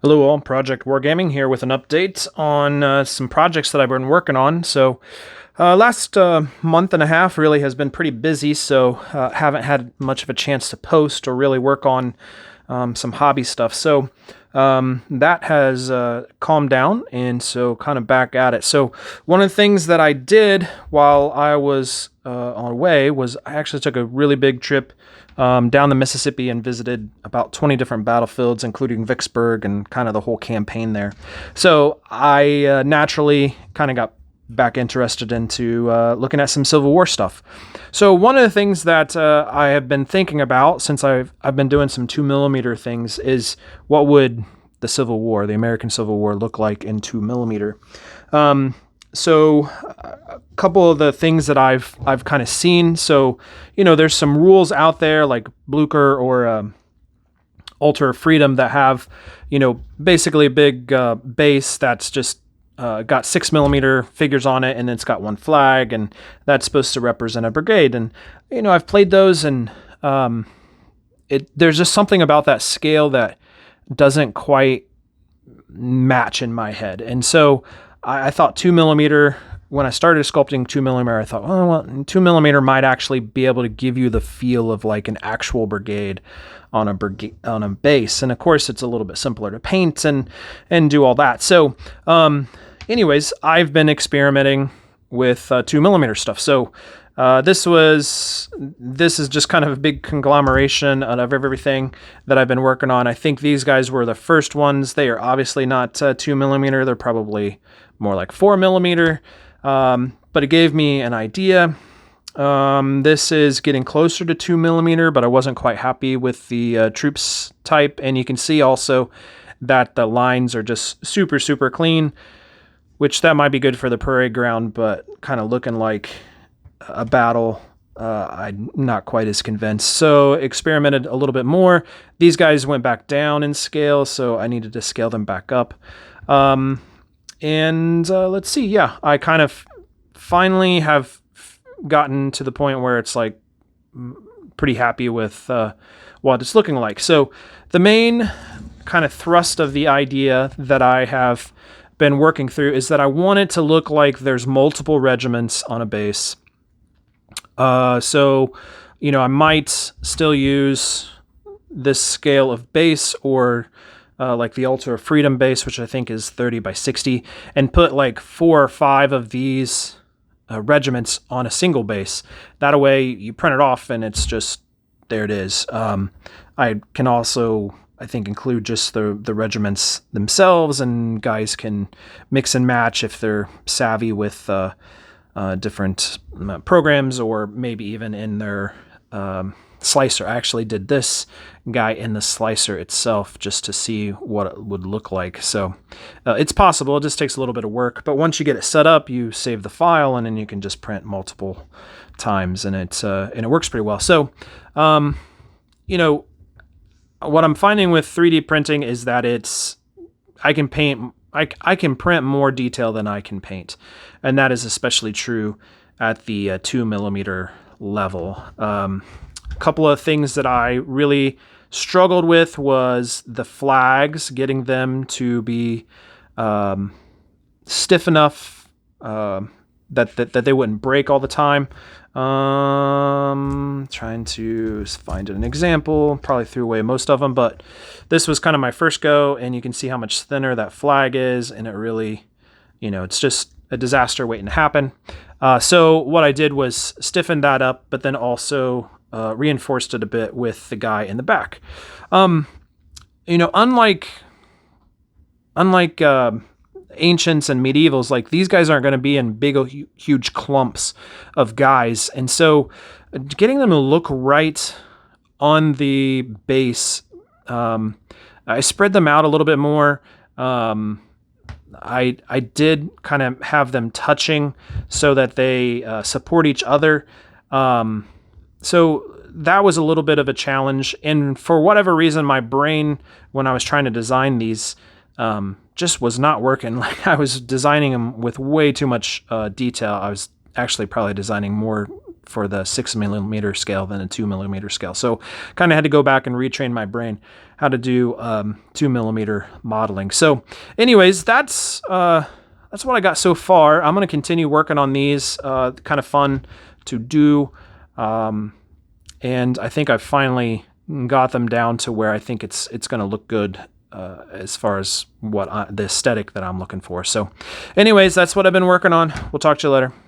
Hello all, Project Wargaming here with an update on some projects that I've been working on. Last month and a half really has been pretty busy, so haven't had much of a chance to post or really work on some hobby stuff. That has calmed down, and so kind of back at it. So one of the things that I did while I was on the way was I actually took a really big trip down the Mississippi and visited about 20 different battlefields, including Vicksburg and kind of the whole campaign there. So I naturally kind of got back interested into looking at some Civil War stuff. So one of the things that I have been thinking about since I've been doing some 2mm things is what would the Civil War, the American Civil War, look like in 2mm. A couple of the things that I've kind of seen. So, there's some rules out there like Blucher or Altar of Freedom that have, basically a big base that's just got 6mm figures on it, and it's got one flag, and that's supposed to represent a brigade. And I've played those, and there's just something about that scale that doesn't quite match in my head. And so I thought 2mm, when I started sculpting 2mm, I thought, oh, well, 2mm might actually be able to give you the feel of like an actual brigade on a base. And of course, it's a little bit simpler to paint and do all that. So, anyways, I've been experimenting with 2mm stuff. So, this is just kind of a big conglomeration of everything that I've been working on. I think these guys were the first ones. They are obviously not 2mm. They're probably more like 4mm. But it gave me an idea. This is getting closer to 2mm, but I wasn't quite happy with the troops type. And you can see also that the lines are just super, super clean, which that might be good for the parade ground, but kind of looking like a battle, I'm not quite as convinced. So experimented a little bit more. These guys went back down in scale, so I needed to scale them back up. Let's see. Yeah, I kind of finally have gotten to the point where it's like pretty happy with what it's looking like. So the main kind of thrust of the idea that I have been working through is that I want it to look like there's multiple regiments on a base. I might still use this scale of base or like the Altar of Freedom base, which I think is 30 by 60, and put like 4 or 5 of these regiments on a single base. That way you print it off and it's just, there it is. I can also, I think, include just the regiments themselves, and guys can mix and match if they're savvy with different programs, or maybe even in their slicer. I actually did this guy in the slicer itself just to see what it would look like. So it's possible. It just takes a little bit of work, but once you get it set up, you save the file, and then you can just print multiple times, and it works pretty well. So what I'm finding with 3D printing is that I can print more detail than I can paint. And that is especially true at the 2mm level. A couple of things that I really struggled with was the flags, getting them to be stiff enough that they wouldn't break all the time. Trying to find an example, probably threw away most of them, but this was kind of my first go, and you can see how much thinner that flag is, and it really, it's just a disaster waiting to happen. So what I did was stiffen that up, but then also reinforced it a bit with the guy in the back. Unlike ancients and medievals, like, these guys aren't going to be in big, huge clumps of guys. And so getting them to look right on the base, I spread them out a little bit more. I did kind of have them touching so that they support each other. So that was a little bit of a challenge. And for whatever reason, my brain, when I was trying to design these, just was not working. Like, I was designing them with way too much detail. I was actually probably designing more for the 6mm scale than a 2mm scale. So kind of had to go back and retrain my brain how to do 2mm modeling. So anyways, that's what I got so far. I'm going to continue working on these, kind of fun to do. And I think I've finally got them down to where I think it's going to look good as far as the aesthetic that I'm looking for. So anyways, that's what I've been working on. We'll talk to you later.